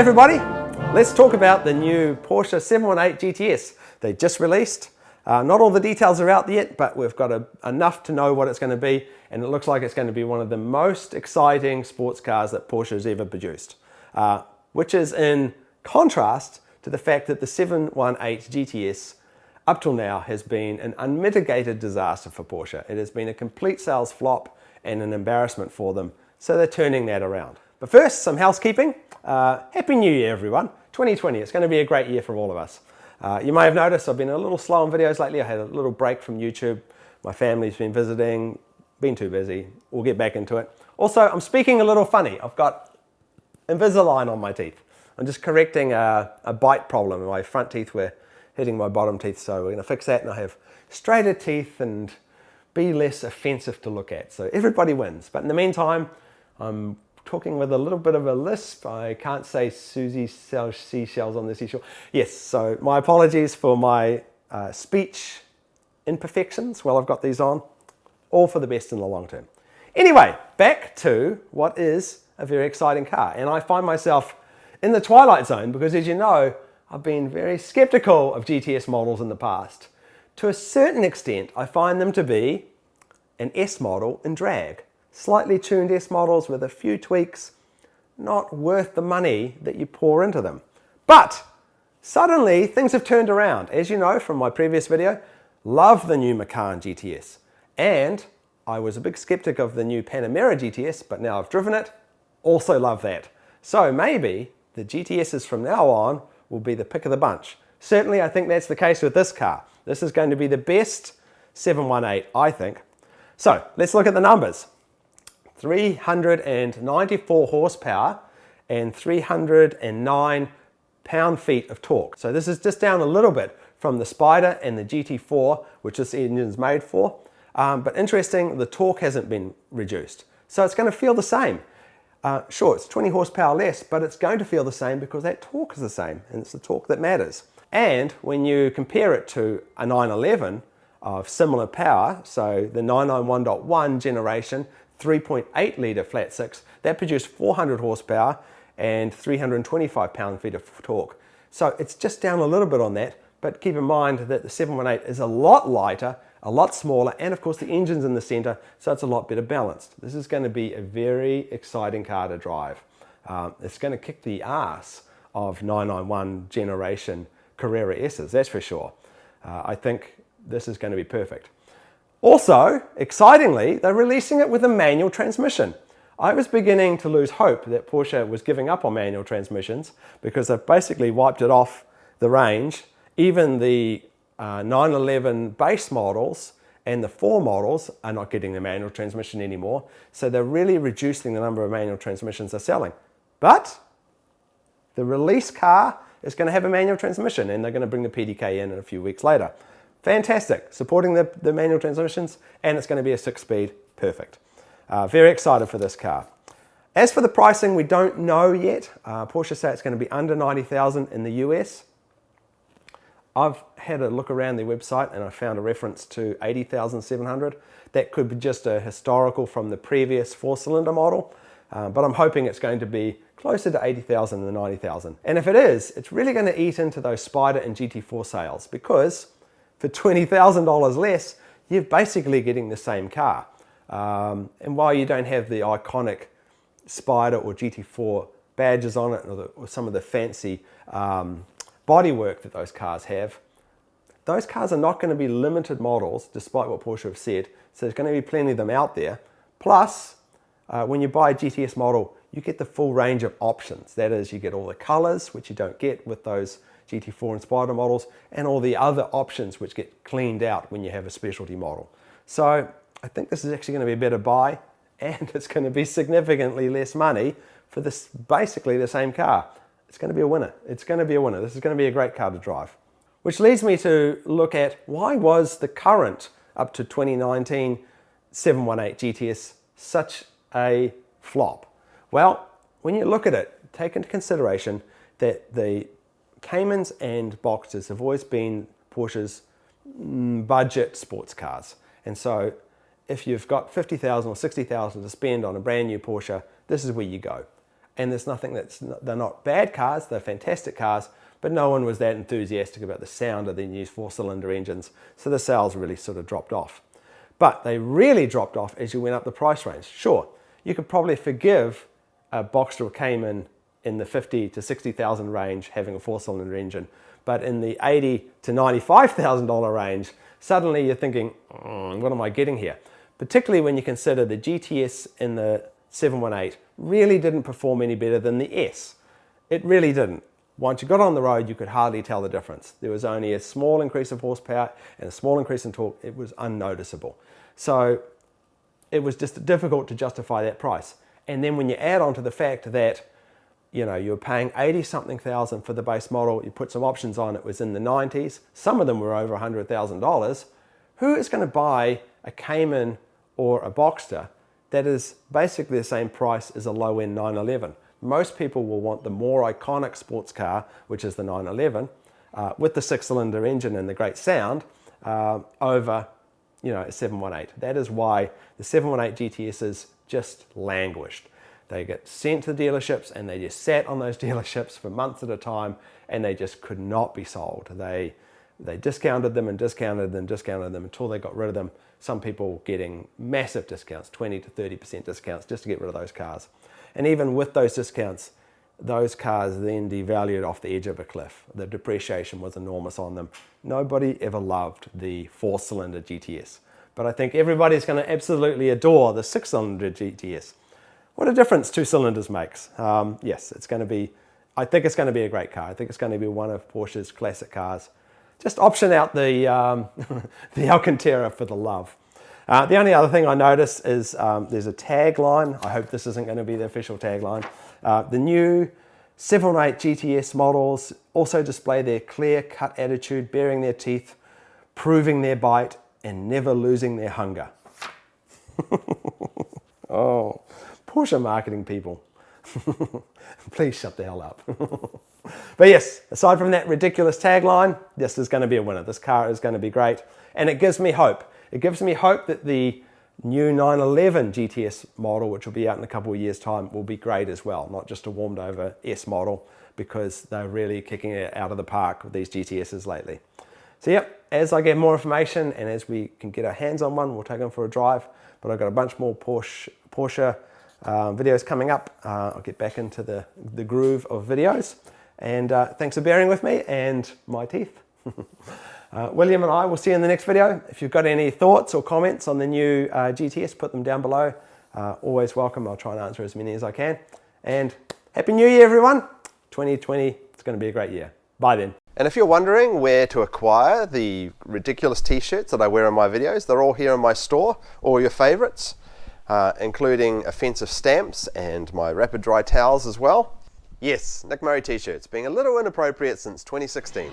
everybody, let's talk about the new Porsche 718 GTS. They just released. Not all the details are out yet, but we've got enough to know what it's going to be, and it looks like it's going to be one of the most exciting sports cars that Porsche has ever produced, which is in contrast to the fact that the 718 GTS up till now has been an unmitigated disaster for Porsche. It has been a complete sales flop and an embarrassment for them, so they're turning that around. But first, some housekeeping. Happy New Year, everyone. 2020, it's going to be a great year for all of us. You may have noticed I've been a little slow on videos lately. I had a little break from YouTube. My family's been visiting, been too busy. We'll get back into it. Also, I'm speaking a little funny. I've got Invisalign on my teeth. I'm just correcting a bite problem. My front teeth were hitting my bottom teeth, so we're going to fix that, and I have straighter teeth and be less offensive to look at. So everybody wins. But in the meantime, I'm talking with a little bit of a lisp. I can't say Susie sells seashells on the seashore. Yes, so my apologies for my speech imperfections while I've got these on. All for the best in the long term. Anyway, back to what is a very exciting car. And I find myself in the twilight zone because, as you know, I've been very skeptical of GTS models in the past. To a certain extent, I find them to be an S model in drag. Slightly tuned S models with a few tweaks, not worth the money that you pour into them. But suddenly things have turned around. As you know from my previous video, love the new Macan GTS. And I was a big skeptic of the new Panamera GTS, but now I've driven it, also love that. So maybe the GTSs from now on will be the pick of the bunch. Certainly I think that's the case with this car. This is going to be the best 718, I think. So let's look at the numbers. 394 horsepower and 309 pound-feet of torque. So this is just down a little bit from the Spyder and the GT4, which this engine's made for. But interesting, the torque hasn't been reduced. So it's going to feel the same. Sure, it's 20 horsepower less, but it's going to feel the same because that torque is the same, and it's the torque that matters. And when you compare it to a 911 of similar power, so the 991.1 generation, 3.8 litre flat six, that produced 400 horsepower and 325 pound-feet of torque. So it's just down a little bit on that, but keep in mind that the 718 is a lot lighter, a lot smaller, and of course the engine's in the center, so it's a lot better balanced. This is going to be a very exciting car to drive. It's going to kick the ass of 991 generation Carrera S's, that's for sure. I think this is going to be perfect. Also, excitingly, they're releasing it with a manual transmission. I was beginning to lose hope that Porsche was giving up on manual transmissions because they've basically wiped it off the range. Even the 911 base models and the 4 models are not getting the manual transmission anymore. So they're really reducing the number of manual transmissions they're selling. But the release car is going to have a manual transmission, and they're going to bring the PDK in a few weeks later. Fantastic, supporting the manual transmissions, and it's going to be a 6-speed, perfect. Very excited for this car. As for the pricing, we don't know yet. Porsche say it's going to be under $90,000 in the US. I've had a look around their website and I found a reference to $80,700. That could be just a historical from the previous 4-cylinder model, but I'm hoping it's going to be closer to $80,000 than $90,000. And if it is, it's really going to eat into those Spyder and GT4 sales, because for $20,000 less, you're basically getting the same car. And while you don't have the iconic Spyder or GT4 badges on it, or some of the fancy bodywork that those cars have, those cars are not going to be limited models, despite what Porsche have said. So there's going to be plenty of them out there. Plus, when you buy a GTS model, you get the full range of options. That is, you get all the colors, which you don't get with those GT4 and Spyder models, and all the other options which get cleaned out when you have a specialty model. So I think this is actually going to be a better buy, and it's going to be significantly less money for this, basically the same car. It's going to be a winner. It's going to be a winner. This is going to be a great car to drive. Which leads me to look at, why was the current up to 2019 718 GTS such a flop? Well, when you look at it, take into consideration that the Caymans and Boxsters have always been Porsche's budget sports cars. And so if you've got $50,000 or $60,000 to spend on a brand new Porsche, this is where you go. and there's nothing they're not bad cars, they're fantastic cars, but no one was that enthusiastic about the sound of the new 4-cylinder engines, so the sales really sort of dropped off. But they really dropped off as you went up the price range. Sure, you could probably forgive a Boxster or Cayman in the $50,000 to $60,000 range having a 4-cylinder engine, but in the $80,000 to $95,000 range, suddenly you're thinking, what am I getting here? Particularly when you consider the GTS in the 718 really didn't perform any better than the S. It really didn't. Once you got on the road, you could hardly tell the difference. There was only a small increase of horsepower and a small increase in torque. It was unnoticeable. So it was just difficult to justify that price. And then when you add on to the fact that, you know, you're paying 80-something thousand for the base model, you put some options on, it was in the 90s, some of them were over $100,000, who is going to buy a Cayman or a Boxster that is basically the same price as a low-end 911? Most people will want the more iconic sports car, which is the 911, with the 6-cylinder engine and the great sound, over, you know, a 718. That is why the 718 GTSs just languished. They get sent to the dealerships and they just sat on those dealerships for months at a time, and they just could not be sold. They discounted them and discounted them, discounted them until they got rid of them. Some people getting massive discounts, 20 to 30% discounts just to get rid of those cars. And even with those discounts, those cars then devalued off the edge of a cliff. The depreciation was enormous on them. Nobody ever loved the 4-cylinder GTS. But I think everybody's going to absolutely adore the 6-cylinder GTS. What a difference 2 cylinders makes. Yes, it's going to be, I think it's going to be a great car. I think it's going to be one of Porsche's classic cars. Just option out the, the Alcantara for the love. The only other thing I noticed is there's a tagline. I hope this isn't going to be the official tagline. The new 718 GTS models also display their clear-cut attitude, baring their teeth, proving their bite, and never losing their hunger. Oh, Porsche marketing people. Please shut the hell up. But yes, aside from that ridiculous tagline, this is going to be a winner. This car is going to be great, and it gives me hope. It gives me hope that the new 911 GTS model, which will be out in a couple of years' time, will be great as well, not just a warmed over S model, because they're really kicking it out of the park with these GTSs lately. So yep, as I get more information and as we can get our hands on one, we'll take them for a drive. But I've got a bunch more Porsche videos coming up. I'll get back into the groove of videos. And thanks for bearing with me and my teeth. William and I will see you in the next video. If you've got any thoughts or comments on the new GTS, put them down below. Always welcome. I'll try and answer as many as I can. And Happy New Year, everyone. 2020, it's going to be a great year. Bye then. And if you're wondering where to acquire the ridiculous t-shirts that I wear in my videos, they're all here in my store, all your favorites, including offensive stamps and my rapid dry towels as well. Yes, Nick Murray t-shirts, being a little inappropriate since 2016.